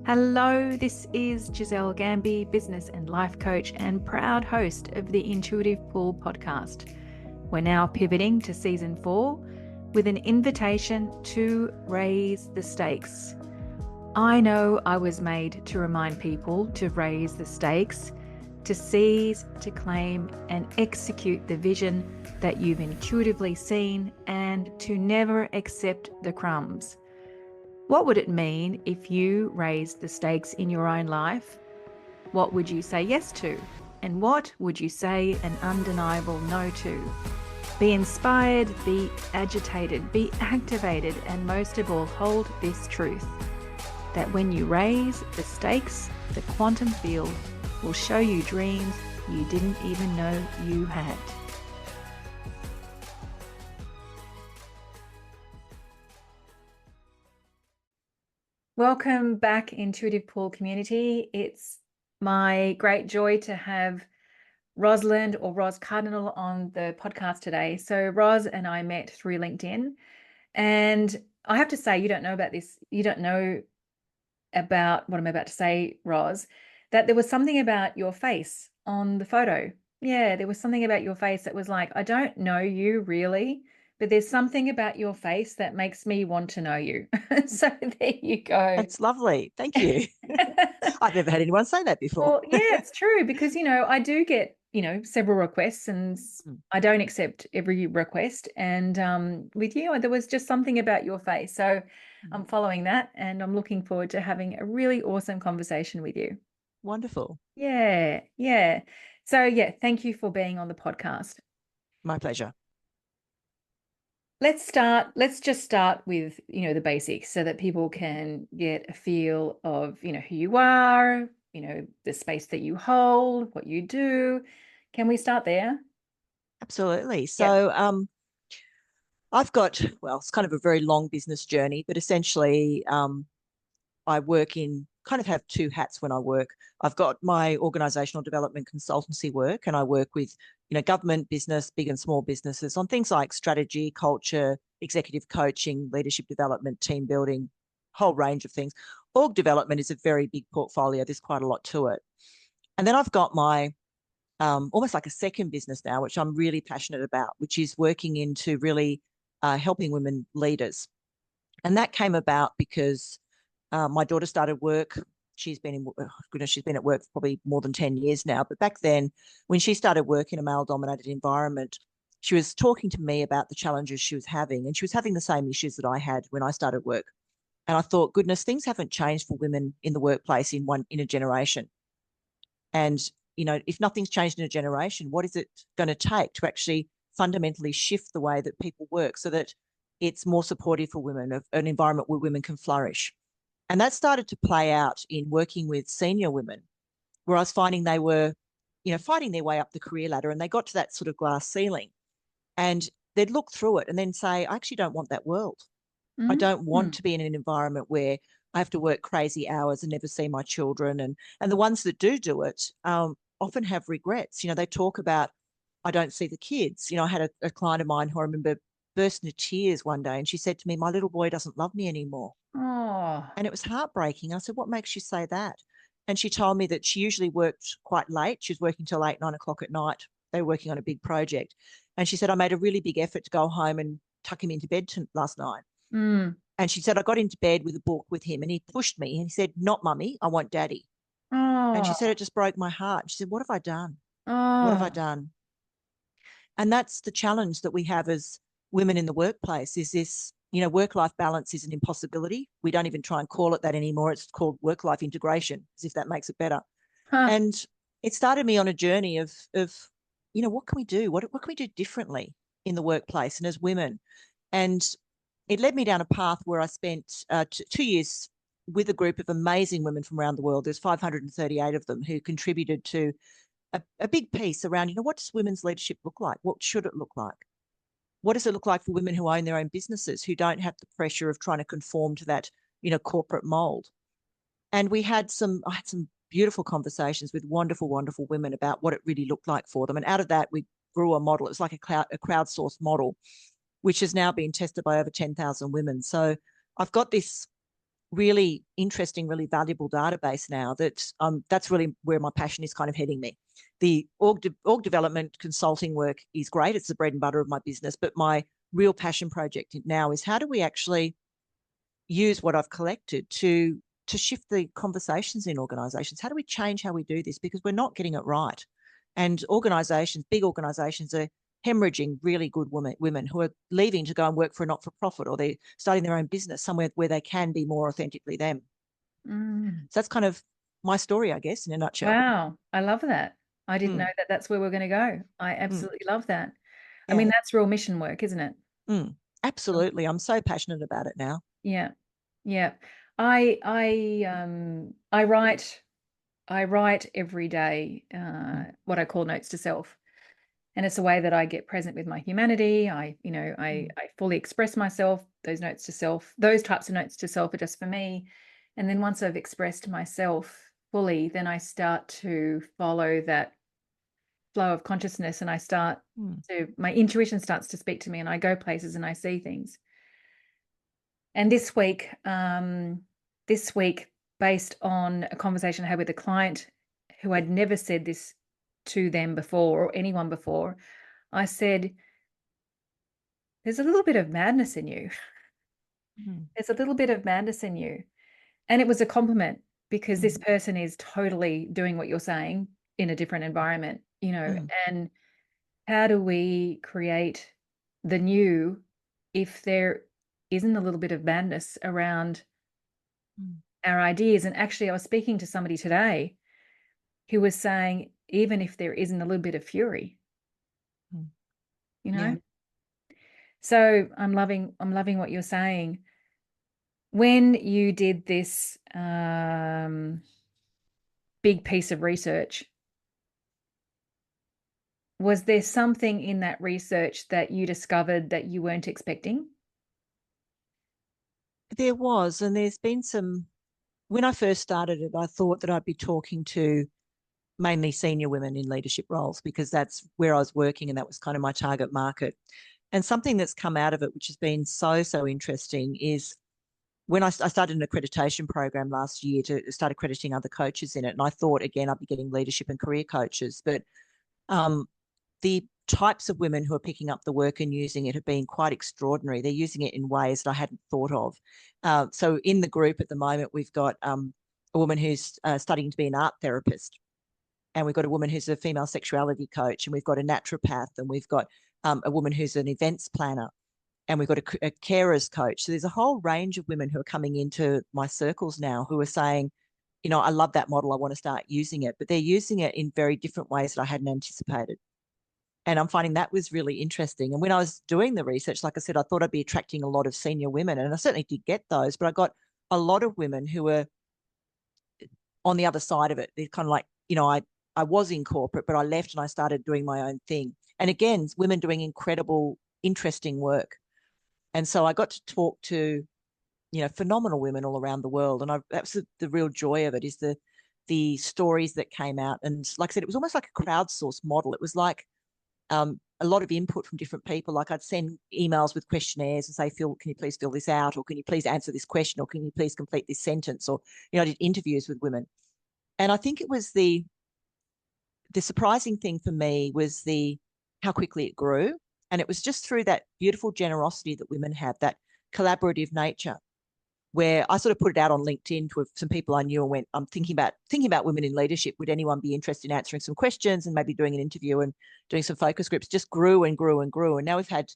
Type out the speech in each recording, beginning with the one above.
Hello, this is Giselle Gamby, business and life coach and proud host of the Intuitive Pull podcast. We're now pivoting to season 4 with an invitation to raise the stakes. I know I was made to remind people to raise the stakes, to seize, to claim, and execute the vision that you've intuitively seen, and to never accept the crumbs. What would it mean if you raised the stakes in your own life? What would you say yes to? And what would you say an undeniable no to? Be inspired, be agitated, be activated, and most of all, hold this truth, that when you raise the stakes, the quantum field will show you dreams you didn't even know you had. Welcome back, Intuitive Pull community. It's my great joy to have Rosalind or Ros Cardinal on the podcast today. So Ros and I met through LinkedIn, and I have to say, you don't know about this. You don't know about what I'm about to say, Ros, that there was something about your face on the photo. Yeah, there was something about your face that was like, I don't know you really, but there's something about your face that makes me want to know you. So there you go. That's lovely. Thank you. I've never had anyone say that before. Well, yeah, it's true because, I do get, several requests and I don't accept every request. And with you, there was just something about your face. So I'm following that and I'm looking forward to having a really awesome conversation with you. Wonderful. Yeah, yeah. So, yeah, thank you for being on the podcast. My pleasure. Let's just start with, the basics so that people can get a feel of, who you are, the space that you hold, what you do. Can we start there? Absolutely. Yeah. So I've got, well, it's kind of a very long business journey, but essentially I work in, kind of have two hats when I work. I've got my organisational development consultancy work, and I work with, government, business, big and small businesses on things like strategy, culture, executive coaching, leadership development, team building, whole range of things. Org development is a very big portfolio. There's quite a lot to it. And then I've got my almost like a second business now, which I'm really passionate about, which is working into really helping women leaders. And that came about because my daughter started work. She's been she's been at work for probably more than 10 years now. But back then, when she started work in a male-dominated environment, she was talking to me about the challenges she was having, and she was having the same issues that I had when I started work. And I thought, goodness, things haven't changed for women in the workplace in a generation. And if nothing's changed in a generation, what is it going to take to actually fundamentally shift the way that people work so that it's more supportive for women, of an environment where women can flourish? And that started to play out in working with senior women, where I was finding they were, fighting their way up the career ladder, and they got to that sort of glass ceiling, and they'd look through it and then say, I actually don't want that world. I don't want to be in an environment where I have to work crazy hours and never see my children. And the ones that do it often have regrets. They talk about, I don't see the kids. I had a client of mine who I remember burst into tears one day, and she said to me, my little boy doesn't love me anymore. Oh. And it was heartbreaking. I said, what makes you say that? And she told me that she usually worked quite late. She was working till 8, 9 o'clock at night. They were working on a big project. And she said, I made a really big effort to go home and tuck him into bed last night. And she said, I got into bed with a book with him, and he pushed me and he said, not mummy, I want daddy. And she said, it just broke my heart. She said, what have I done? What have I done? And that's the challenge that we have as women in the workplace, is this, work-life balance is an impossibility. We don't even try and call it that anymore. It's called work-life integration, as if that makes it better. And it started me on a journey of what can we do? What can we do differently in the workplace and as women? And it led me down a path where I spent 2 years with a group of amazing women from around the world. There's 538 of them who contributed to a big piece around, what does women's leadership look like? What should it look like? What does it look like for women who own their own businesses, who don't have the pressure of trying to conform to that, corporate mold? And I had some beautiful conversations with wonderful, wonderful women about what it really looked like for them. And out of that, we grew a model. It was like a crowdsourced model, which has now been tested by over 10,000 women. So I've got this really interesting, really valuable database now that's really where my passion is kind of heading me. The org development consulting work is great. It's the bread and butter of my business. But my real passion project now is how do we actually use what I've collected to shift the conversations in organizations? How do we change how we do this? Because we're not getting it right. And organizations, big organizations, are hemorrhaging really good women who are leaving to go and work for a not-for-profit, or they're starting their own business somewhere where they can be more authentically them. Mm. So that's kind of my story, I guess, in a nutshell. Wow. I love that. I didn't know Mm, that that's where we're going to go. I mm, absolutely love that. I mean, yeah. that's real mission work, isn't it? Absolutely. I'm so passionate about it now. Yeah. Yeah. I write every day Mm, what I call notes to self. And it's a way that I get present with my humanity. mm, I fully express myself. Those notes to self, those types of notes to self are just for me. And then once I've expressed myself fully, then I start to follow that flow of consciousness, and mm. my intuition starts to speak to me, and I go places and I see things. And this week, based on a conversation I had with a client who I'd never said this to them before or anyone before, I said, there's a little bit of madness in you. Mm, There's a little bit of madness in you. And it was a compliment because this mm, person is totally doing what you're saying in a different environment, mm, and how do we create the new if there isn't a little bit of madness around mm, our ideas? And actually, I was speaking to somebody today who was saying, even if there isn't a little bit of fury, mm. you Yeah. know? So I'm loving what you're saying. When you did this big piece of research, was there something in that research that you discovered that you weren't expecting? There was, and there's been some. When I first started it, I thought that I'd be talking to mainly senior women in leadership roles because that's where I was working and that was kind of my target market. And something that's come out of it, which has been so interesting, is when I started an accreditation program last year to start accrediting other coaches in it. And I thought, again, I'd be getting leadership and career coaches. But um, the types of women who are picking up the work and using it have been quite extraordinary. They're using it in ways that I hadn't thought of. So in the group at the moment, we've got a woman who's studying to be an art therapist. And we've got a woman who's a female sexuality coach. And we've got a naturopath. And we've got a woman who's an events planner. And we've got a carers coach. So there's a whole range of women who are coming into my circles now who are saying, I love that model. I want to start using it. But they're using it in very different ways that I hadn't anticipated. And I'm finding that was really interesting. And when I was doing the research, like I said, I thought I'd be attracting a lot of senior women. And I certainly did get those, but I got a lot of women who were on the other side of it. They're kind of like, I was in corporate, but I left and I started doing my own thing. And again, women doing incredible, interesting work. And so I got to talk to, phenomenal women all around the world. And that's the real joy of it, is the stories that came out. And like I said, it was almost like a crowdsourced model. It was like a lot of input from different people. Like I'd send emails with questionnaires and say, Phil, can you please fill this out? Or can you please answer this question? Or can you please complete this sentence? Or, I did interviews with women. And I think it was the surprising thing for me was how quickly it grew. And it was just through that beautiful generosity that women have, that collaborative nature, where I sort of put it out on LinkedIn to some people I knew and went, I'm thinking about women in leadership. Would anyone be interested in answering some questions and maybe doing an interview and doing some focus groups? Just grew and grew and grew. And now we've had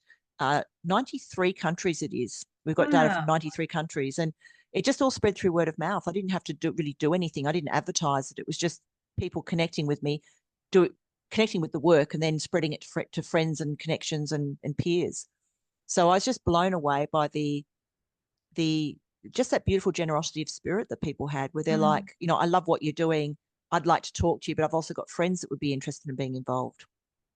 93 countries it is. We've got data from Wow. 93 countries, and it just all spread through word of mouth. I didn't have to really do anything. I didn't advertise it. It was just people connecting with me, connecting with the work and then spreading it to friends and connections and peers. So I was just blown away by the just that beautiful generosity of spirit that people had, where they're Mm. like, I love what you're doing. I'd like to talk to you, but I've also got friends that would be interested in being involved.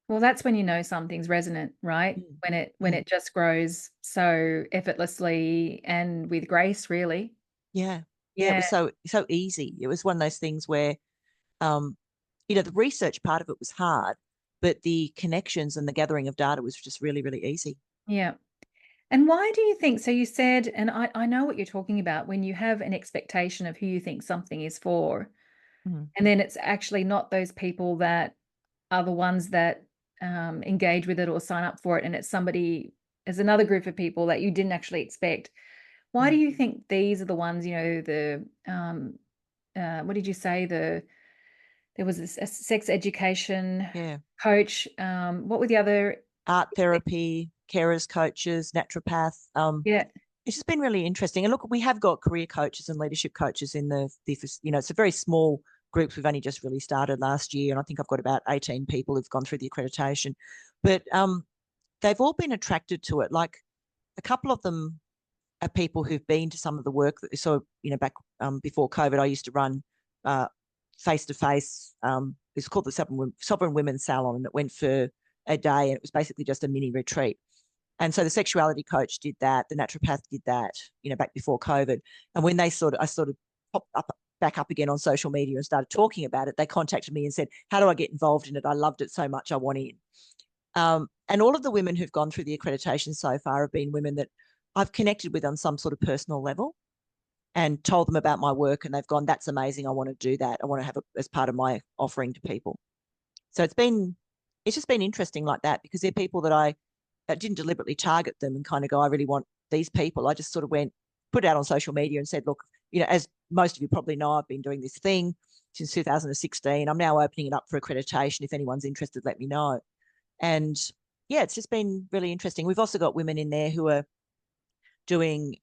Well, that's when you know something's resonant, right? Mm. When Mm. it just grows so effortlessly and with grace, really. Yeah. Yeah. It Yeah, was so easy. It was one of those things where, um, the research part of it was hard, but the connections and the gathering of data was just really, really easy. yeah. And why do you think, so you said, and I know what you're talking about, when you have an expectation of who you think something is for, Mm. and then it's actually not those people that are the ones that engage with it or sign up for it, and it's somebody, there's another group of people that you didn't actually expect. Why do Mm. you think these are the ones, the what did you say, there was a sex education Yeah. coach, what were the other? Art therapy, carers, coaches, naturopath. Yeah. It's just been really interesting. And look, we have got career coaches and leadership coaches in it's a very small group. We've only just really started last year. And I think I've got about 18 people who've gone through the accreditation. But they've all been attracted to it. Like a couple of them are people who've been to some of the work that, so, back before COVID, I used to run face to face. It's called the Sovereign Women's Salon, and it went for a day, and it was basically just a mini retreat. And so the sexuality coach did that, the naturopath did that, back before COVID. And when I sort of popped back up again on social media and started talking about it, they contacted me and said, how do I get involved in it? I loved it so much, I want in. And all of the women who've gone through the accreditation so far have been women that I've connected with on some sort of personal level and told them about my work, and they've gone, that's amazing, I want to do that. I want to have it as part of my offering to people. So it's just been interesting like that, because they're people that I didn't deliberately target them and kind of go, I really want these people. I just sort of put it out on social media and said, look, as most of you probably know, I've been doing this thing since 2016. I'm now opening it up for accreditation. If anyone's interested, let me know. And yeah, it's just been really interesting. We've also got women in there who are doing,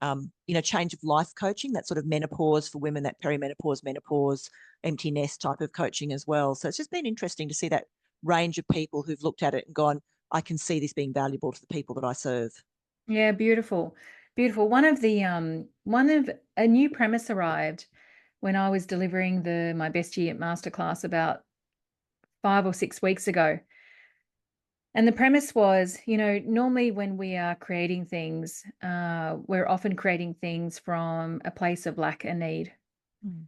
change of life coaching, that sort of menopause for women, that perimenopause, menopause, empty nest type of coaching as well. So it's just been interesting to see that range of people who've looked at it and gone, I can see this being valuable to the people that I serve. Yeah, beautiful. Beautiful. One of a new premise arrived when I was delivering my best year masterclass about 5 or 6 weeks ago. And the premise was, normally when we are creating things, we're often creating things from a place of lack and need. Mm.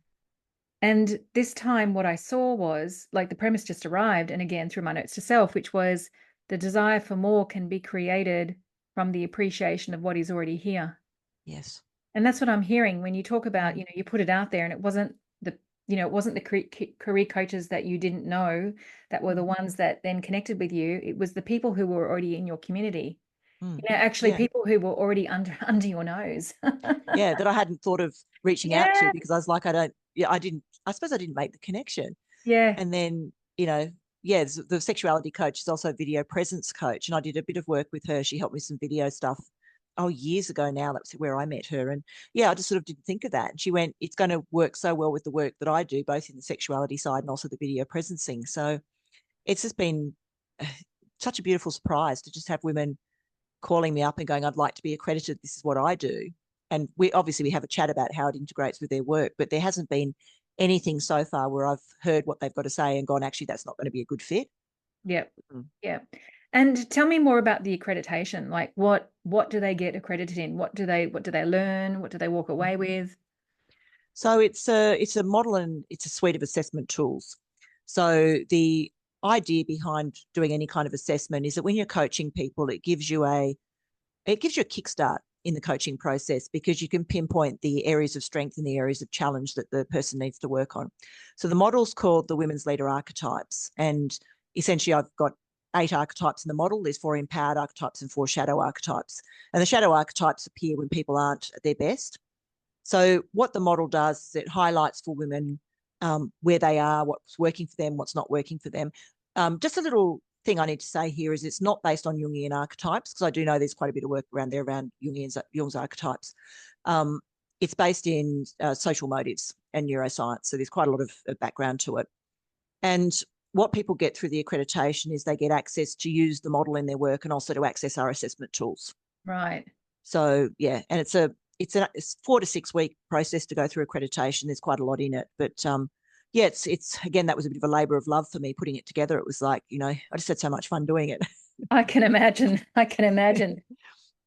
And this time, what I saw was, like, the premise just arrived, and again through my notes to self, which was the desire for more can be created from the appreciation of what is already here. Yes. And that's what I'm hearing when you talk about, Mm. you put it out there, and it wasn't the career coaches that you didn't know that were the ones that then connected with you. It was the people who were already in your community. Mm. Actually Yeah. people who were already under your nose. Yeah. That I hadn't thought of reaching out to, Yeah. because I was like, I suppose I didn't make the connection. Yeah. And then, yeah, the sexuality coach is also a video presence coach. And I did a bit of work with her. She helped me with some video stuff. Oh, years ago now, that's where I met her. And yeah, I just sort of didn't think of that. And she went, it's going to work so well with the work that I do, both in the sexuality side and also the video presencing. So it's just been such a beautiful surprise to just have women calling me up and going, I'd like to be accredited. This is what I do. And we have a chat about how it integrates with their work, but there hasn't been anything so far where I've heard what they've got to say and gone, actually, that's not going to be a good fit. Yep. Mm. Yep. And tell me more about the accreditation. Like, what do they get accredited in? What do they learn? What do they walk away with? So it's a model, and it's a suite of assessment tools. So the idea behind doing any kind of assessment is that when you're coaching people, it gives you a kickstart in the coaching process, because you can pinpoint the areas of strength and the areas of challenge that the person needs to work on. So the model's called the Women's Leader Archetypes. And essentially I've got 8 archetypes in the model. There's 4 empowered archetypes and 4 shadow archetypes. And the shadow archetypes appear when people aren't at their best. So what the model does is it highlights for women where they are, what's working for them, what's not working for them. Just a little thing I need to say here is it's not based on Jungian archetypes, because I do know there's quite a bit of work around there around Jung's archetypes. It's based in social motives and neuroscience. So there's quite a lot of background to it. And what people get through the accreditation is they get access to use the model in their work and also to access our assessment tools. Right. So yeah, and it's a 4 to 6 week process to go through accreditation. There's quite a lot in it, but yeah, it's again, that was a bit of a labor of love for me putting it together. It was like, I just had so much fun doing it. I can imagine. I can imagine.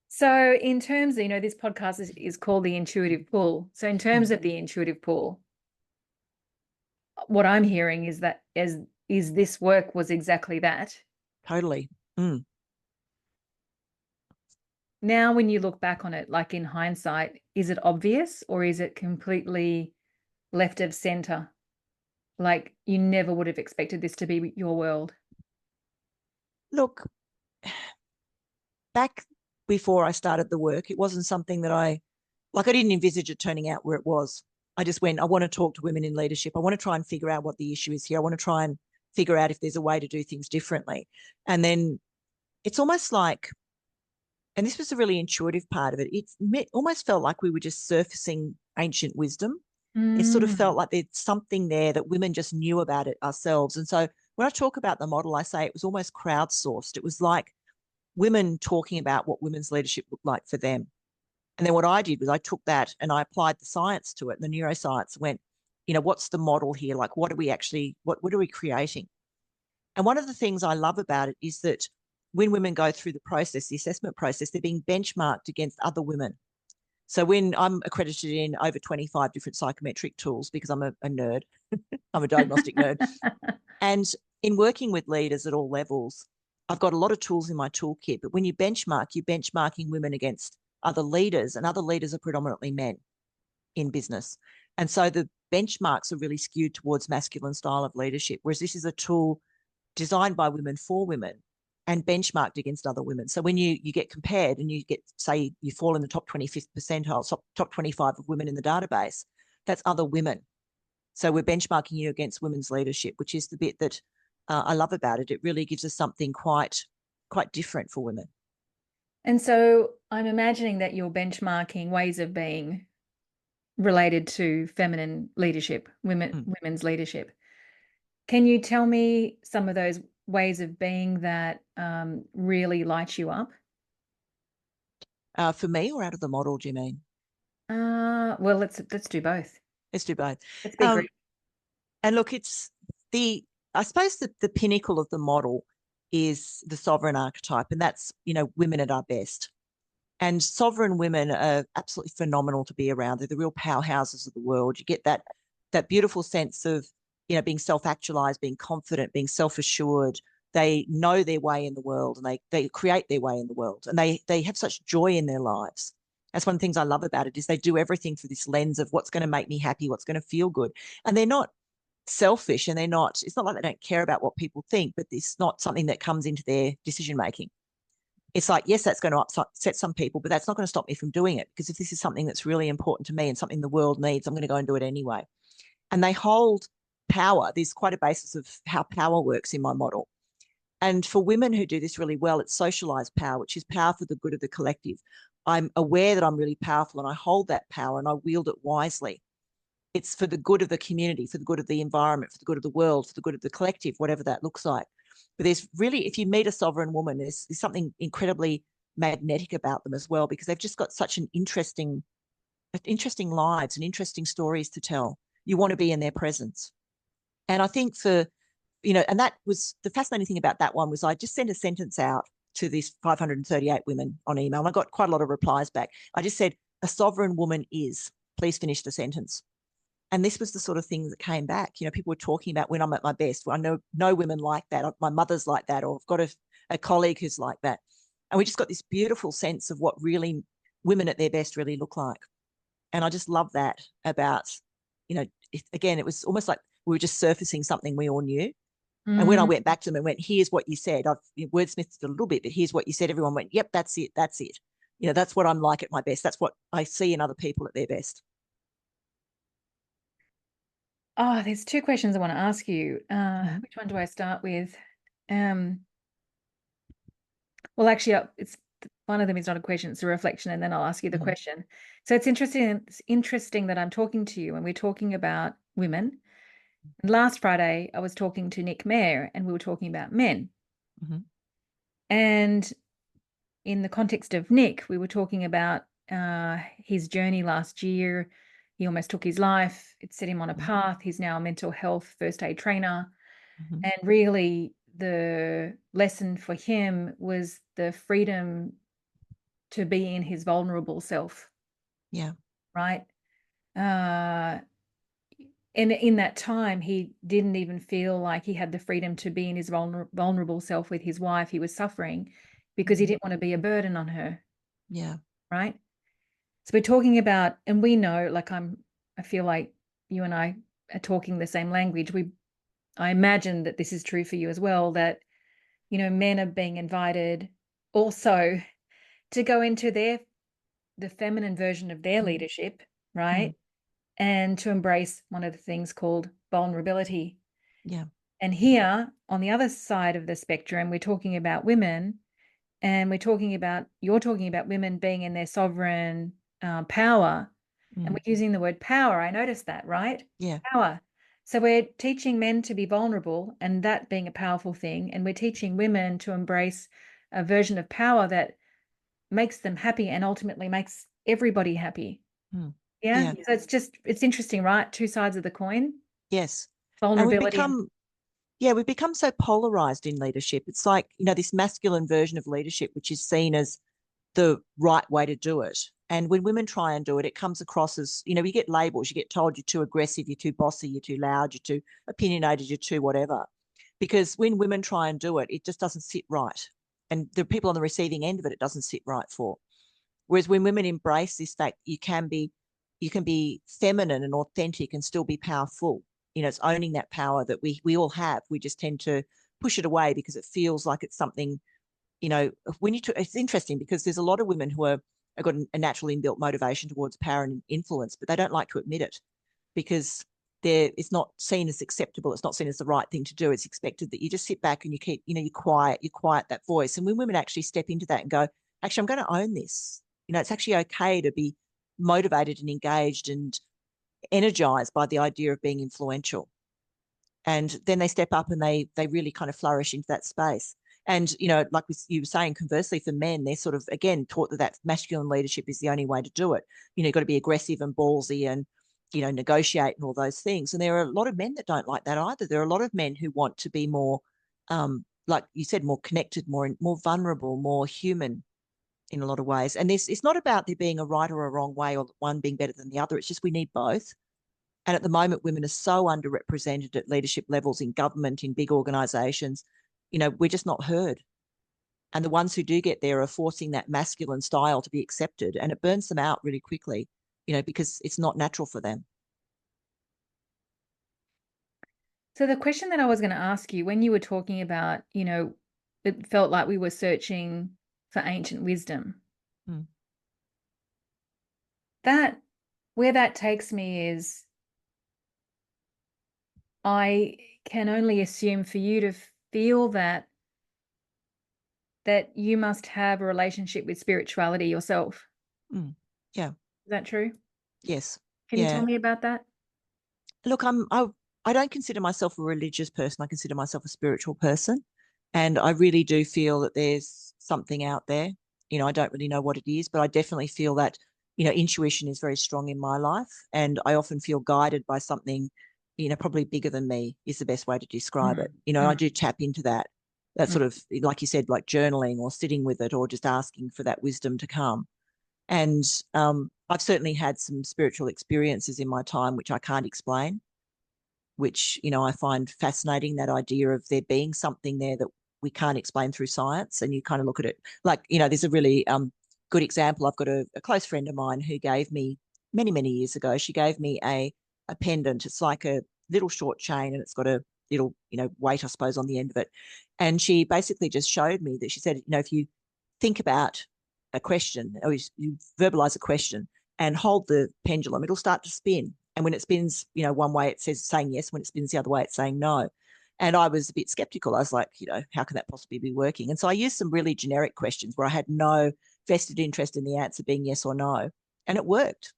So in terms of, this podcast is called the intuitive pull. So in terms of the intuitive pull, what I'm hearing is that is this work was exactly that. Totally. Mm. now when you look back on it, like in hindsight, is it obvious or is it completely left of center? Like you never would have expected this to be your world. Look, back before I started the work, it wasn't something that I didn't envisage it turning out where it was. I just went, I want to talk to women in leadership. I want to try and figure out what the issue is here. I want to try and figure out if there's a way to do things differently. And then it's almost like, and this was a really intuitive part of it, it almost felt like we were just surfacing ancient wisdom. It sort of felt like there's something there that women just knew about it ourselves. And so when I talk about the model, I say it was almost crowdsourced. It was like women talking about what women's leadership looked like for them. And then what I did was I took that and I applied the science to it, the neuroscience, went, what's the model here? Like, what are we actually, what are we creating? And one of the things I love about it is that when women go through the process, the assessment process, they're being benchmarked against other women. So when I'm accredited in over 25 different psychometric tools, because I'm a nerd, I'm a diagnostic nerd. And in working with leaders at all levels, I've got a lot of tools in my toolkit. But when you benchmark, you're benchmarking women against other leaders, and other leaders are predominantly men in business. And so the benchmarks are really skewed towards masculine style of leadership, whereas this is a tool designed by women for women and benchmarked against other women. So when you get compared and you get, say, you fall in the top 25th percentile, top 25 of women in the database, that's other women. So we're benchmarking you against women's leadership, which is the bit that I love about it. It really gives us something quite different for women. And so I'm imagining that you're benchmarking ways of being related to feminine leadership, women's leadership. Can you tell me some of those ways of being that really light you up? For me, or out of the model, do you mean? Well, let's do both. Let's do both. Let's be great. And look, it's I suppose the pinnacle of the model is the sovereign archetype, and that's, women at our best. And sovereign women are absolutely phenomenal to be around. They're the real powerhouses of the world. You get that beautiful sense of, being self-actualized, being confident, being self-assured. They know their way in the world, and they create their way in the world, and they have such joy in their lives. That's one of the things I love about it, is they do everything through this lens of what's going to make me happy, what's going to feel good. And they're not selfish, and it's not like they don't care about what people think, but it's not something that comes into their decision making. It's like, yes, that's going to upset some people, but that's not going to stop me from doing it, because if this is something that's really important to me and something the world needs, I'm going to go and do it anyway. And they hold power. There's quite a basis of how power works in my model. And for women who do this really well, it's socialized power, which is power for the good of the collective. I'm aware that I'm really powerful, and I hold that power and I wield it wisely. It's for the good of the community, for the good of the environment, for the good of the world, for the good of the collective, whatever that looks like. But there's really, if you meet a sovereign woman, there's something incredibly magnetic about them as well, because they've just got such an interesting lives and interesting stories to tell. You want to be in their presence. And I think and that was the fascinating thing about that one, was I just sent a sentence out to these 538 women on email, and I got quite a lot of replies back. I just said, a sovereign woman is, please finish the sentence. And this was the sort of thing that came back. People were talking about when I'm at my best. Well, I know women like that. My mother's like that, or I've got a colleague who's like that. And we just got this beautiful sense of what really women at their best really look like. And I just love that about, again, it was almost like we were just surfacing something we all knew. And when I went back to them and went, here's what you said, I've wordsmithed it a little bit, but here's what you said, everyone went, yep, that's it. That's it. That's what I'm like at my best. That's what I see in other people at their best. Oh, there's two questions I want to ask you. Which one do I start with? Well, actually, it's one of them is not a question; it's a reflection, and then I'll ask you the question. So it's interesting. It's interesting that I'm talking to you, and we're talking about women. And last Friday, I was talking to Nick Mayer, and we were talking about men. And in the context of Nick, we were talking about his journey last year. He almost took his life. It set him on a path. He's now a mental health first aid trainer. And really the lesson for him was the freedom to be in his vulnerable self. Yeah. Right. And in that time, he didn't even feel like he had the freedom to be in his vulnerable self with his wife. He was suffering because he didn't want to be a burden on her. Yeah. right? So we're talking about, and we know, like I feel like you and I are talking the same language. I imagine that this is true for you as well, that, men are being invited also to go into the feminine version of their leadership, right? And to embrace one of the things called vulnerability. Yeah. And here on the other side of the spectrum, we're talking about women, and you're talking about women being in their sovereign power. And we're using the word power. I noticed that, right? Yeah. Power. So we're teaching men to be vulnerable and that being a powerful thing. And we're teaching women to embrace a version of power that makes them happy and ultimately makes everybody happy. Yeah. Yeah. So it's interesting, right? Two sides of the coin. Yes. And Vulnerability and we've become so polarized in leadership. It's like, this masculine version of leadership, which is seen as the right way to do it. And when women try and do it, it comes across as, you get labels, you get told you're too aggressive, you're too bossy, you're too loud, you're too opinionated, you're too whatever. Because when women try and do it, it just doesn't sit right. And the people on the receiving end of it, it doesn't sit right for. Whereas when women embrace this fact, you can be feminine and authentic and still be powerful. It's owning that power that we all have. We just tend to push it away because it feels like it's something, it's interesting because there's a lot of women who have got a natural inbuilt motivation towards power and influence, but they don't like to admit it because it's not seen as acceptable. It's not seen as the right thing to do. It's expected that you just sit back and you keep, you quiet that voice. And when women actually step into that and go, actually, I'm going to own this. It's actually okay to be motivated and engaged and energized by the idea of being influential. And then they step up and they really kind of flourish into that space. And, like you were saying, conversely, for men, they're sort of, again, taught that masculine leadership is the only way to do it. You've got to be aggressive and ballsy and, negotiate and all those things. And there are a lot of men that don't like that either. There are a lot of men who want to be more, like you said, more connected, more vulnerable, more human in a lot of ways. And it's not about there being a right or a wrong way or one being better than the other. It's just we need both. And at the moment, women are so underrepresented at leadership levels in government, in big organisations. We're just not heard. And the ones who do get there are forcing that masculine style to be accepted, and it burns them out really quickly, because it's not natural for them. So the question that I was going to ask you when you were talking about, it felt like we were searching for ancient wisdom. That where that takes me is I can only assume for you to feel that you must have a relationship with spirituality yourself. Yeah. Is that true? Yes. Can you tell me about that? Look, I don't consider myself a religious person. I consider myself a spiritual person. And I really do feel that there's something out there. I don't really know what it is, but I definitely feel that, intuition is very strong in my life. And I often feel guided by something, probably bigger than me is the best way to describe it. I do tap into that sort of, like you said, like journaling or sitting with it or just asking for that wisdom to come. And I've certainly had some spiritual experiences in my time, which I can't explain, which, I find fascinating, that idea of there being something there that we can't explain through science. And you kind of look at it like, there's a really good example. I've got a close friend of mine who gave me many, many years ago, she gave me a pendant. It's like a little short chain and it's got a little, weight, I suppose, on the end of it. And she basically just showed me that she said, if you think about a question or you verbalize a question and hold the pendulum, it'll start to spin. And when it spins, one way it says saying yes, when it spins the other way, it's saying no. And I was a bit skeptical. I was like, how can that possibly be working? And so I used some really generic questions where I had no vested interest in the answer being yes or no. And it worked.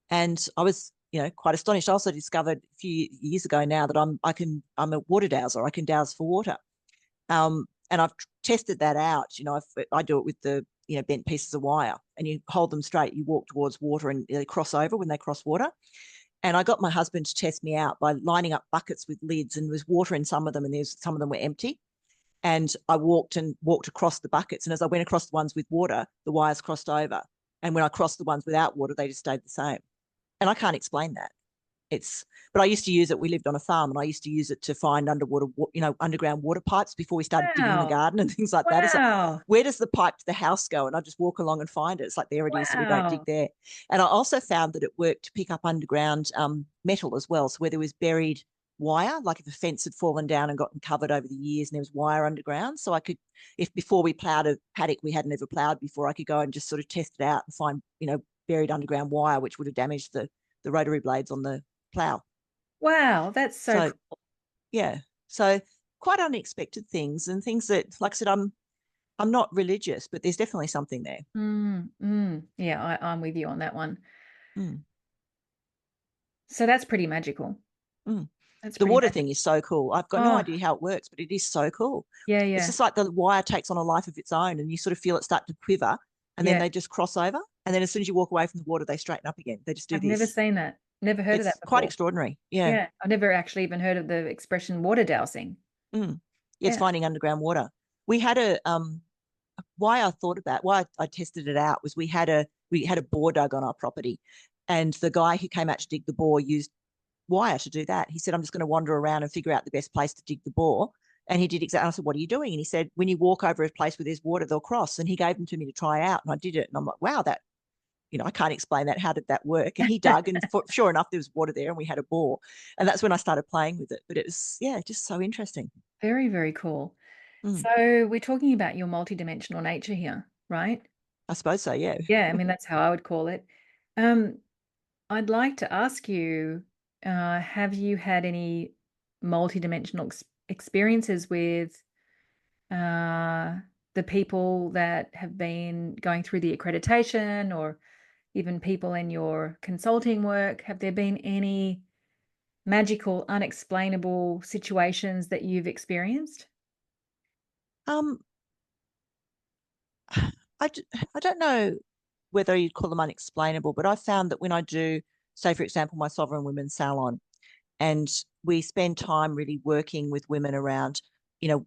And I was, quite astonished. I also discovered a few years ago now that I'm a water dowser. I can dowse for water. And I've tested that out. I do it with the, bent pieces of wire and you hold them straight, you walk towards water and they cross over when they cross water. And I got my husband to test me out by lining up buckets with lids, and there was water in some of them and some of them were empty. And I walked across the buckets. And as I went across the ones with water, the wires crossed over. And when I crossed the ones without water, they just stayed the same. And I can't explain that. But I used to use it. We lived on a farm, and I used to use it to find underground water pipes before we started digging in the Wow. garden and things like that. It's like, Wow. where does the pipe to the house go? And I just walk along and find it. It's like, there it is. So we don't dig Wow. there. And I also found that it worked to pick up underground metal as well. So where there was buried wire, like if a fence had fallen down and gotten covered over the years and there was wire underground. So I could, if before we ploughed a paddock we hadn't ever ploughed before, I could go and just sort of test it out and find, buried underground wire, which would have damaged the rotary blades on the plough. Wow. That's so So, cool. yeah. So quite unexpected things, and things that, like I said, I'm not religious, but there's definitely something there. Yeah, I'm with you on that one. Mm, So that's pretty magical. mm. That's The pretty water magical. thing is so cool. I've got no Oh, idea how it works, but it is so cool. yeah, It's yeah, just like the wire takes on a life of its own, and you sort of feel it start to quiver, and then yeah. they just cross over. And then as soon as you walk away from the water, they straighten up again. They just do I've never this. seen that. Never heard of that It's quite before. extraordinary. Yeah. Yeah, I've never actually even heard of the expression water dowsing. Mm. It's Yeah. finding underground water. We had why I thought about why I tested it out was we had a bore dug on our property, and the guy who came out to dig the bore used wire to do that. He said, I'm just going to wander around and figure out the best place to dig the bore. And he did exactly. I said, what are you doing? And he said, when you walk over a place where there's water, they'll cross. And he gave them to me to try out, and I did it. And I'm like, wow, that, I can't explain that. How did that work? And he dug, and sure enough, there was water there, and we had a bore. And that's when I started playing with it. But it was, yeah, just so interesting. Very, very cool. Mm, So we're talking about your multidimensional nature here, right? I suppose so, yeah. Yeah, I mean, that's how I would call it. Um, I'd like to ask you, have you had any multidimensional experiences with uh, the people that have been going through the accreditation, or even people in your consulting work? Have there been any magical, unexplainable situations that you've experienced? Um, I, I don't know whether you'd call them unexplainable, but I found that when I do, say, for example, my Sovereign Women's Salon, and we spend time really working with women around,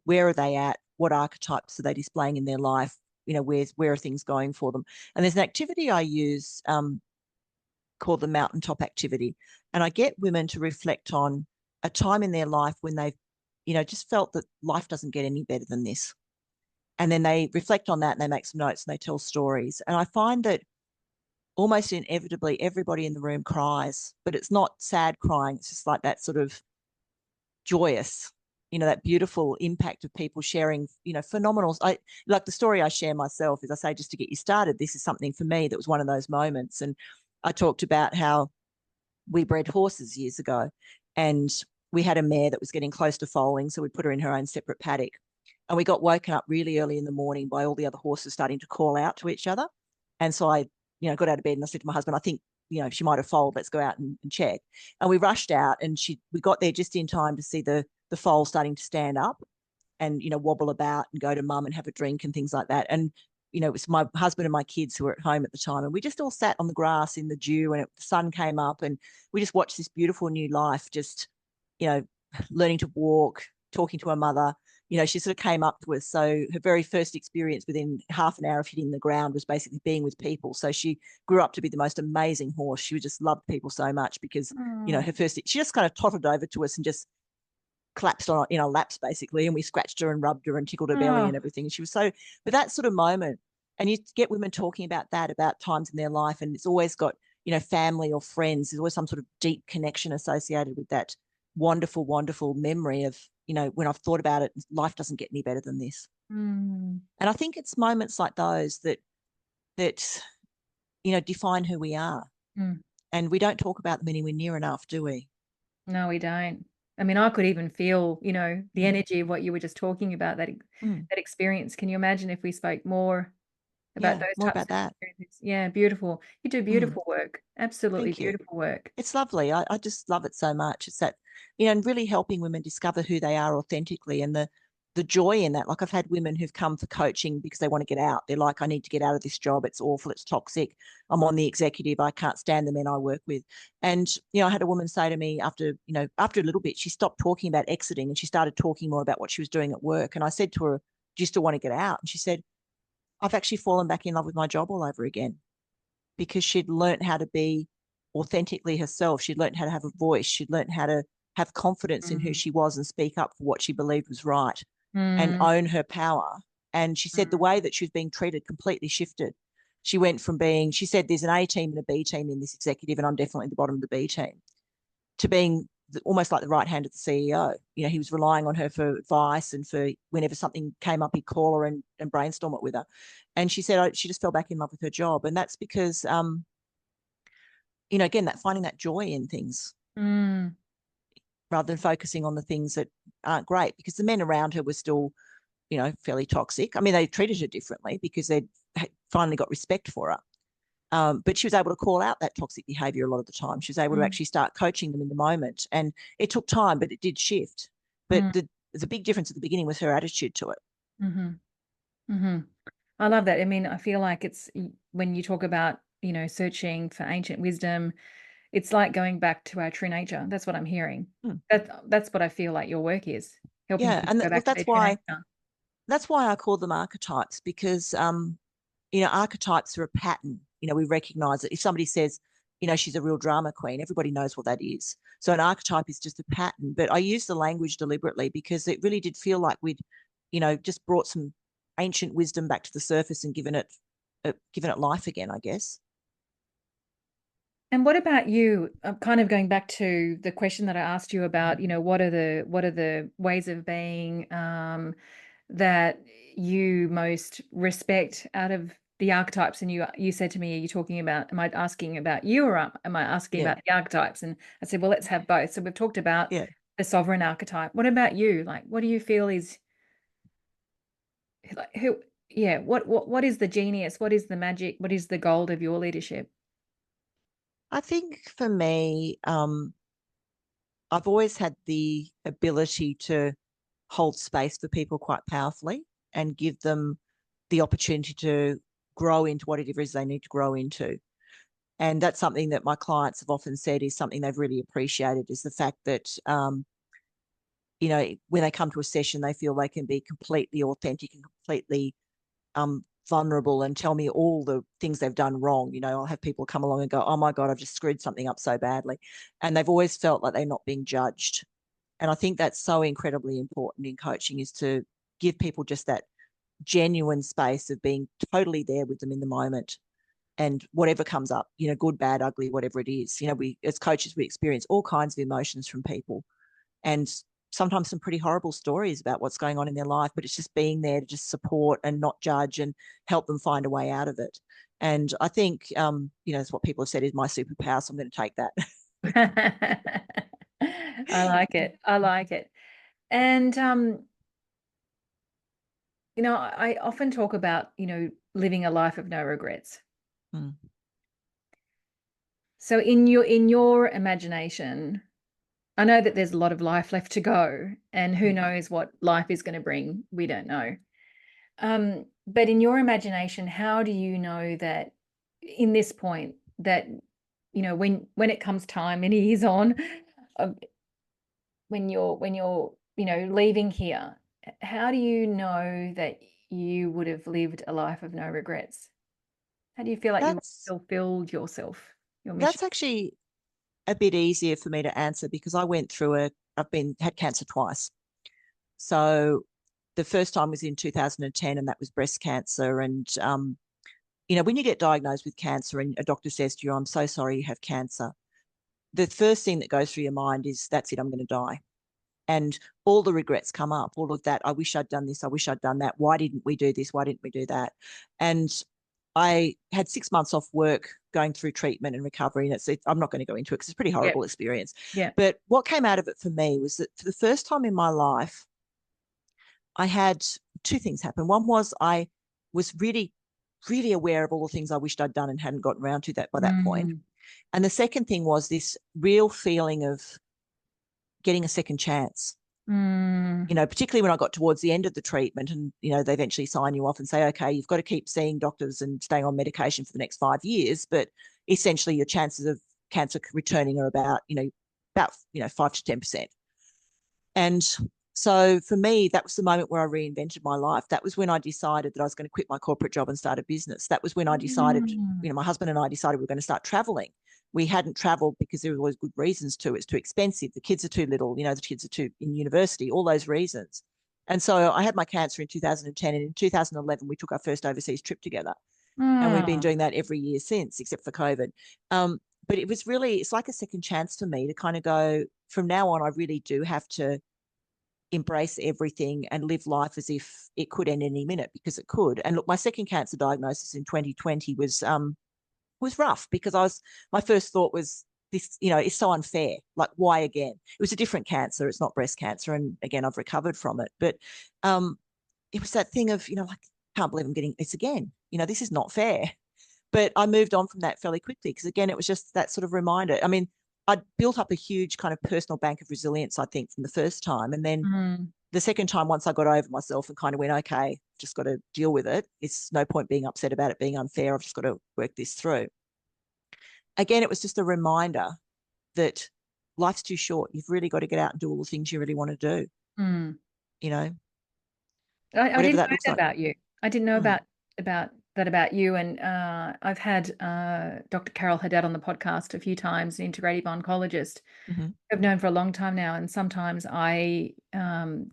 where are they at? What archetypes are they displaying in their life? Where are things going for them? And there's an activity I use called the mountaintop activity. And I get women to reflect on a time in their life when they've, just felt that life doesn't get any better than this. And then they reflect on that and they make some notes and they tell stories. And I find that almost inevitably everybody in the room cries, but it's not sad crying. It's just like that sort of joyous, that beautiful impact of people sharing, phenomenal. I like the story I share myself is I say, just to get you started, this is something for me that was one of those moments. And I talked about how we bred horses years ago, and we had a mare that was getting close to foaling. So we put her in her own separate paddock. And we got woken up really early in the morning by all the other horses starting to call out to each other. And so I, got out of bed and I said to my husband, I think, she might have foaled. Let's go out and check. And we rushed out, and we got there just in time to see the foal starting to stand up and, wobble about and go to mum and have a drink and things like that. And, it was my husband and my kids who were at home at the time. And we just all sat on the grass in the dew, and the sun came up, and we just watched this beautiful new life, just, you know, learning to walk, talking to her mother. She sort of came up to us. So her very first experience within half an hour of hitting the ground was basically being with people. So she grew up to be the most amazing horse. She just loved people so much because, Oh, she just kind of tottered over to us and just collapsed on in our laps basically, and we scratched her and rubbed her and tickled her belly oh, and everything. And she was so, but that sort of moment, and you get women talking about that, about times in their life, and it's always got, family or friends. There's always some sort of deep connection associated with that wonderful, wonderful memory of, when I've thought about it, life doesn't get any better than this. mm, And I think it's moments like those that define who we are. mm. And we don't talk about them anywhere near enough, do we? No, we don't. I mean, I could even feel, the Mm. energy of what you were just talking about, Mm. that experience. Can you imagine if we spoke more about Yeah, those more types about of that. experiences? Yeah, beautiful. You do Mm. beautiful work. Absolutely Thank you. beautiful work. It's lovely. I just love it so much. It's that, and really helping women discover who they are authentically, and the joy in that. Like, I've had women who've come for coaching because they want to get out. They're like, I need to get out of this job. It's awful. It's toxic. I'm on the executive. I can't stand the men I work with. And, I had a woman say to me after a little bit, she stopped talking about exiting and she started talking more about what she was doing at work. And I said to her, do you still want to get out? And she said, I've actually fallen back in love with my job all over again, because she'd learnt how to be authentically herself. She'd learned how to have a voice. She'd learned how to have confidence in who she was and speak up for what she believed was right and own her power. And she said the way that she was being treated completely shifted. She went from being, she said, there's an A team and a B team in this executive, and I'm definitely the bottom of the B team, to being almost like the right hand of the CEO. You know, he was relying on her for advice, and for whenever something came up, he'd call her and brainstorm it with her. And she said she just fell back in love with her job. And that's because, you know, again, that finding that joy in things rather than focusing on the things that aren't great, because the men around her were still, you know, fairly toxic. I mean, they treated her differently because they'd finally got respect for her. But she was able to call out that toxic behavior a lot of the time. She was able to actually start coaching them in the moment. And it took time, but it did shift. But the big difference at the beginning was her attitude to it. I love that. I mean, I feel like it's, when you talk about, you know, searching for ancient wisdom, it's like going back to our true nature. That's what I'm hearing. That's what I feel like your work is, helping people And go back look, to their true nature. that's why I call them archetypes, because you know, archetypes are a pattern. You know, we recognize it. If somebody says, you know, she's a real drama queen, everybody knows what that is. So an archetype is just a pattern. But I use the language deliberately because it really did feel like we'd, you know, just brought some ancient wisdom back to the surface and given it life again, I guess. And what about you? I'm kind of going back to the question that I asked you about, you know, what are the ways of being that you most respect out of the archetypes? And you said to me, are you talking about, am I asking about you, or am I asking about the archetypes? And I said, well, let's have both. So we've talked about the sovereign archetype. What about you? Like, what do you feel is, like, what is the genius? What is the magic? What is the gold of your leadership? I think for me, I've always had the ability to hold space for people quite powerfully and give them the opportunity to grow into whatever it is they need to grow into. And that's something that my clients have often said is something they've really appreciated, is the fact that, you know, when they come to a session, they feel they can be completely authentic and completely vulnerable and tell me all the things they've done wrong. You know, I'll have people come along and go, oh my God, I've just screwed something up so badly. And they've always felt like they're not being judged. And I think that's so incredibly important in coaching, is to give people just that genuine space of being totally there with them in the moment. And whatever comes up, you know, good, bad, ugly, whatever it is, you know, we as coaches, we experience all kinds of emotions from people, and sometimes some pretty horrible stories about what's going on in their life, but it's just being there to just support and not judge and help them find a way out of it. And I think, you know, that's what people have said is my superpower. So I'm going to take that. I like it. I like it. And, you know, I often talk about, you know, living a life of no regrets. So in your imagination, I know that there's a lot of life left to go, and who knows what life is going to bring. We don't know. But in your imagination, how do you know that in this point that, you know, when it comes time many years on, when you're, you know, leaving here, how do you know that you would have lived a life of no regrets? How do you feel like you fulfilled yourself, your mission? That's actually a bit easier for me to answer, because I went through I've had cancer twice. So the first time was in 2010, and that was breast cancer. And, you know, when you get diagnosed with cancer and a doctor says to you, I'm so sorry you have cancer, the first thing that goes through your mind is, that's it, I'm going to die. And all the regrets come up, all of that. I wish I'd done this. I wish I'd done that. Why didn't we do this? Why didn't we do that? And I had 6 months off work going through treatment and recovery. And I'm not going to go into it because it's a pretty horrible experience. But what came out of it for me was that for the first time in my life, I had two things happen. One was I was really, really aware of all the things I wished I'd done and hadn't gotten around to that by that point. And the second thing was this real feeling of getting a second chance. You know, particularly when I got towards the end of the treatment, and, you know, they eventually sign you off and say, okay, you've got to keep seeing doctors and staying on medication for the next 5 years, but essentially your chances of cancer returning are about 5 to 10%. And so for me, that was the moment where I reinvented my life. That was when I decided that I was going to quit my corporate job and start a business. That was when I decided, you know, my husband and I decided we were going to start traveling. We hadn't traveled because there were always good reasons to. It's too expensive. The kids are too little. The kids are too in university, all those reasons. And so I had my cancer in 2010, and in 2011, we took our first overseas trip together. And we've been doing that every year since, except for COVID. But it was really, it's like a second chance for me to kind of go, from now on, I really do have to embrace everything and live life as if it could end any minute, because it could. And look, my second cancer diagnosis in 2020 was rough, because my first thought was, this, is so unfair. Like, why again? It was a different cancer. It's not breast cancer. And again, I've recovered from it. But it was that thing of, like, I can't believe I'm getting this again. This is not fair. But I moved on from that fairly quickly, because again, it was just that sort of reminder. I mean, I'd built up a huge kind of personal bank of resilience, I think, from the first time. And then the second time, once I got over myself and kind of went, okay, just got to deal with it. It's no point being upset about it being unfair. I've just got to work this through. Again, it was just a reminder that life's too short. You've really got to get out and do all the things you really want to do. I didn't know that about you. I didn't know about that about you. And I've had Dr. Carol Haddad on the podcast a few times, an integrative oncologist. I've known for a long time now, and sometimes I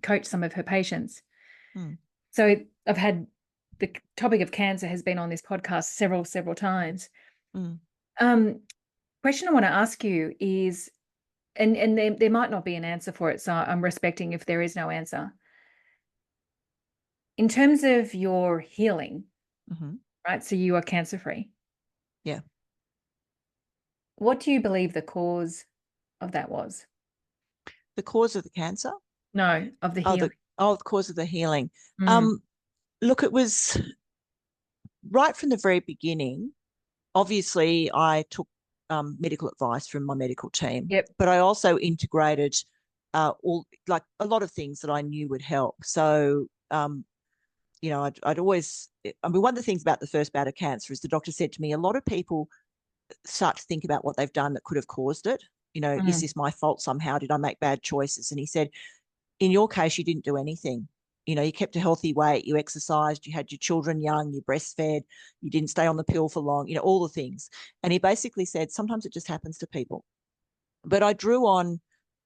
coach some of her patients. So I've had the topic of cancer has been on this podcast several times. Question I want to ask you is, and there might not be an answer for it, so I'm respecting if there is no answer. In terms of your healing, right? So you are cancer-free. Yeah. What do you believe the cause of that was? The cause of the cancer? No, of the healing. The cause of the healing. Look, it was right from the very beginning. Obviously, I took medical advice from my medical team. But I also integrated a lot of things that I knew would help. So I'd always, one of the things about the first bout of cancer is the doctor said to me, a lot of people start to think about what they've done that could have caused it. Is this my fault somehow? Did I make bad choices? And he said, in your case, you didn't do anything. You kept a healthy weight, you exercised, you had your children young, you breastfed, you didn't stay on the pill for long, all the things. And he basically said, sometimes it just happens to people. But I drew on,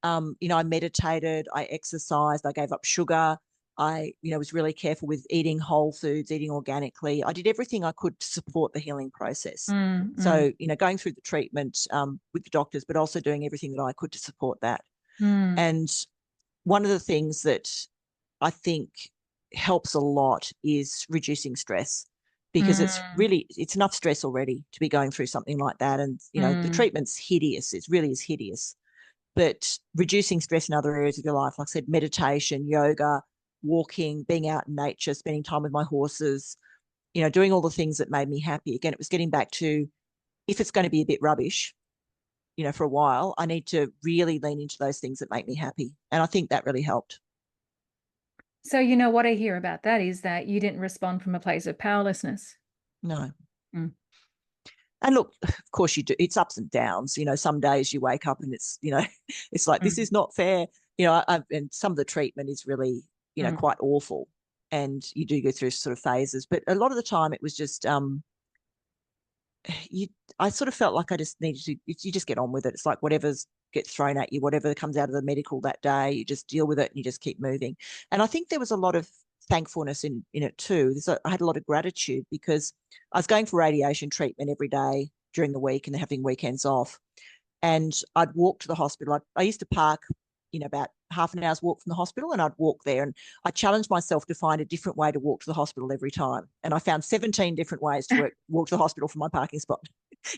I meditated, I exercised, I gave up sugar. I, was really careful with eating whole foods, eating organically. I did everything I could to support the healing process. So, going through the treatment with the doctors, but also doing everything that I could to support that. And one of the things that I think helps a lot is reducing stress, because it's enough stress already to be going through something like that. And, the treatment's hideous. It really is hideous. But reducing stress in other areas of your life, like I said, meditation, yoga, walking, being out in nature, spending time with my horses, doing all the things that made me happy. Again, it was getting back to, if it's going to be a bit rubbish, for a while, I need to really lean into those things that make me happy. And I think that really helped. So, what I hear about that is that you didn't respond from a place of powerlessness. No. And look, of course you do. It's ups and downs. Some days you wake up and it's, it's like, this is not fair. And some of the treatment is really, quite awful. And you do go through sort of phases. But a lot of the time it was just, I sort of felt like I just needed to, you just get on with it. It's like whatever's gets thrown at you, whatever comes out of the medical that day, you just deal with it and you just keep moving. And I think there was a lot of thankfulness in it too. I had a lot of gratitude, because I was going for radiation treatment every day during the week and then having weekends off. And I'd walk to the hospital. I used to park, about half an hour's walk from the hospital, and I'd walk there. And I challenged myself to find a different way to walk to the hospital every time. And I found 17 different ways to walk to the hospital from my parking spot,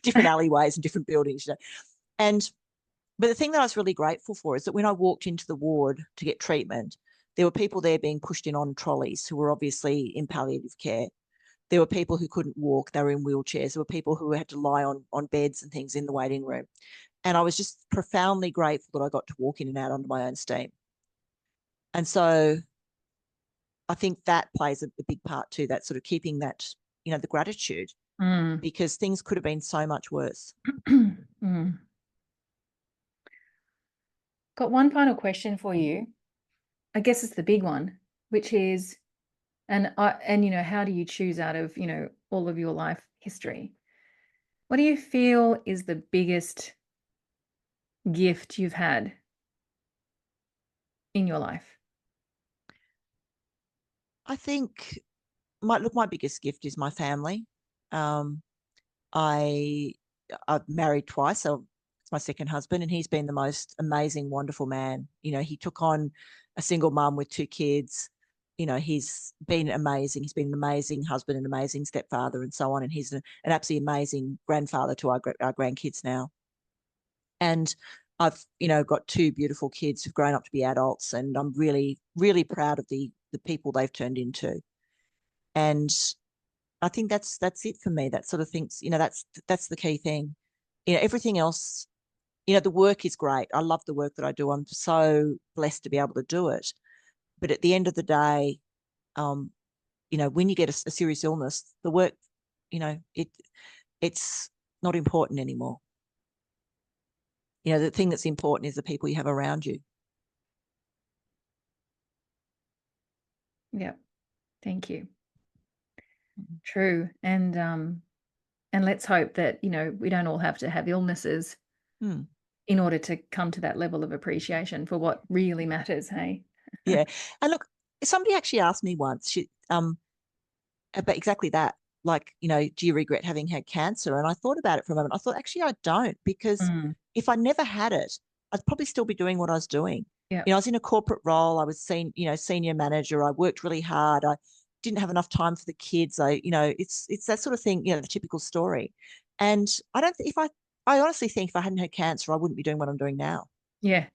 different alleyways and different buildings. But the thing that I was really grateful for is that when I walked into the ward to get treatment, there were people there being pushed in on trolleys who were obviously in palliative care. There were people who couldn't walk. They were in wheelchairs. There were people who had to lie on beds and things in the waiting room. And I was just profoundly grateful that I got to walk in and out under my own steam. And so I think that plays a big part too, that sort of keeping that, the gratitude, because things could have been so much worse. Got one final question for you. I guess it's the big one, which is, how do you choose out of, all of your life history? What do you feel is the biggest gift you've had in your life? I think my biggest gift is my family. Um, I I've married twice, so it's my second husband, and he's been the most amazing, wonderful man. He took on a single mum with two kids. He's been amazing. He's been an amazing husband, an amazing stepfather, and so on. And he's an absolutely amazing grandfather to our grandkids now. And I've got two beautiful kids who've grown up to be adults, and I'm really, really proud of the people they've turned into. And I think that's it for me. That sort of things, that's the key thing. Everything else, the work is great. I love the work that I do. I'm so blessed to be able to do it. But at the end of the day, um, when you get a serious illness, the work, it's not important anymore. The thing that's important is the people you have around you. Yeah. Thank you. True. And let's hope that, we don't all have to have illnesses in order to come to that level of appreciation for what really matters, hey? Yeah. And look, somebody actually asked me once, about exactly that. Like, do you regret having had cancer? And I thought about it for a moment. I thought, actually, I don't, because if I never had it, I'd probably still be doing what I was doing. Yeah. I was in a corporate role. I was senior manager. I worked really hard. I didn't have enough time for the kids. It's that sort of thing, the typical story. And I don't, I honestly think if I hadn't had cancer, I wouldn't be doing what I'm doing now. Yeah.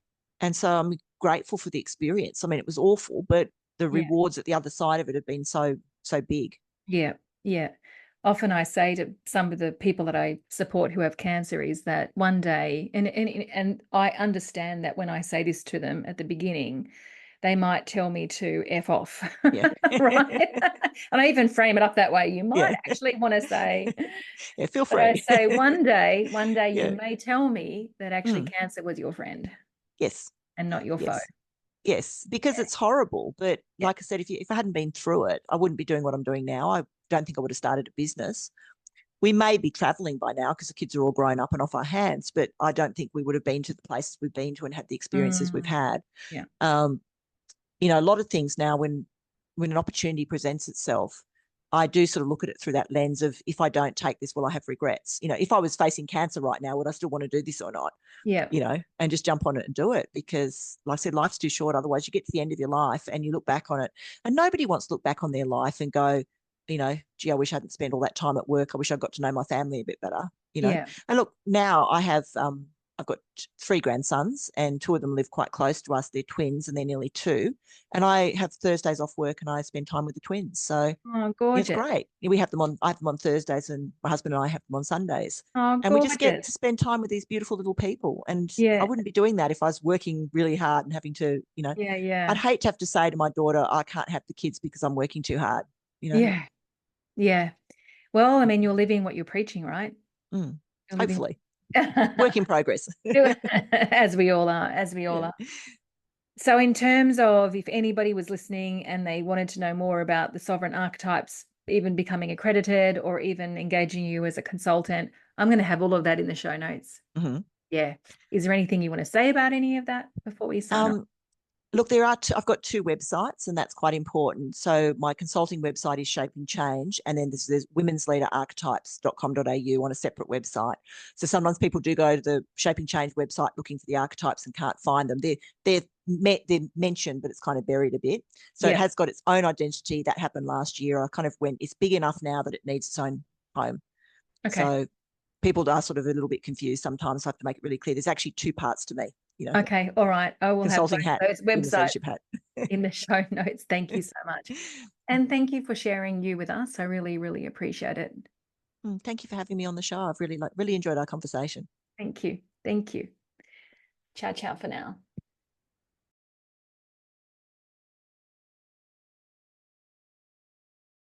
And so I'm grateful for the experience. I mean, it was awful, but the Yeah. rewards at the other side of it have been so big. Yeah. Yeah. Often I say to some of the people that I support who have cancer is that one day, and I understand that when I say this to them at the beginning, they might tell me to F off, Yeah. right? And I even frame it up that way. You might Yeah. actually want to say, Yeah, feel but I free. say one day you Yeah. may tell me that actually cancer was your friend Yes. and not your foe. Yes. Yes, because it's horrible. But Yeah. like I said, if I hadn't been through it, I wouldn't be doing what I'm doing now. I don't think I would have started a business. We may be traveling by now because the kids are all grown up and off our hands, but I don't think we would have been to the places we've been to and had the experiences we've had. Yeah. A lot of things now, when an opportunity presents itself, I do sort of look at it through that lens of, if I don't take this, will I have regrets? If I was facing cancer right now, would I still want to do this or not? Yeah. And just jump on it and do it, because, like I said, life's too short. Otherwise, you get to the end of your life and you look back on it, and nobody wants to look back on their life and go, gee, I wish I hadn't spent all that time at work. I wish I got to know my family a bit better. Yeah. And look, now I've got three grandsons, and two of them live quite close to us. They're twins and they're nearly two. And I have Thursdays off work and I spend time with the twins. So Oh, gorgeous. it's great. I have them on Thursdays, and my husband and I have them on Sundays. Oh, And we just get gorgeous. to spend time with these beautiful little people. And Yeah. I wouldn't be doing that if I was working really hard and having to, Yeah. Yeah. I'd hate to have to say to my daughter, I can't have the kids because I'm working too hard. Yeah. Yeah. Well, I mean, you're living what you're preaching, right? Mm. You're living Hopefully. Work in progress. as we all are, are. So in terms of, if anybody was listening and they wanted to know more about the Sovereign Archetypes, even becoming accredited or even engaging you as a consultant, I'm going to have all of that in the show notes. Mm-hmm. Yeah. Is there anything you want to say about any of that before we sign off? Look, I've got two websites, and that's quite important. So my consulting website is Shaping Change, and then there's womensleaderarchetypes.com.au on a separate website. So sometimes people do go to the Shaping Change website looking for the archetypes and can't find them. They're mentioned, but it's kind of buried a bit. So It has got its own identity. That happened last year. I kind of went, it's big enough now that it needs its own home. Okay. So people are sort of a little bit confused sometimes. I have to make it really clear. There's actually two parts to me. Okay, all right. I will have those websites in the show notes. Thank you so much. And thank you for sharing you with us. I really, really appreciate it. Thank you for having me on the show. I've really enjoyed our conversation. Thank you. Thank you. Ciao, ciao for now.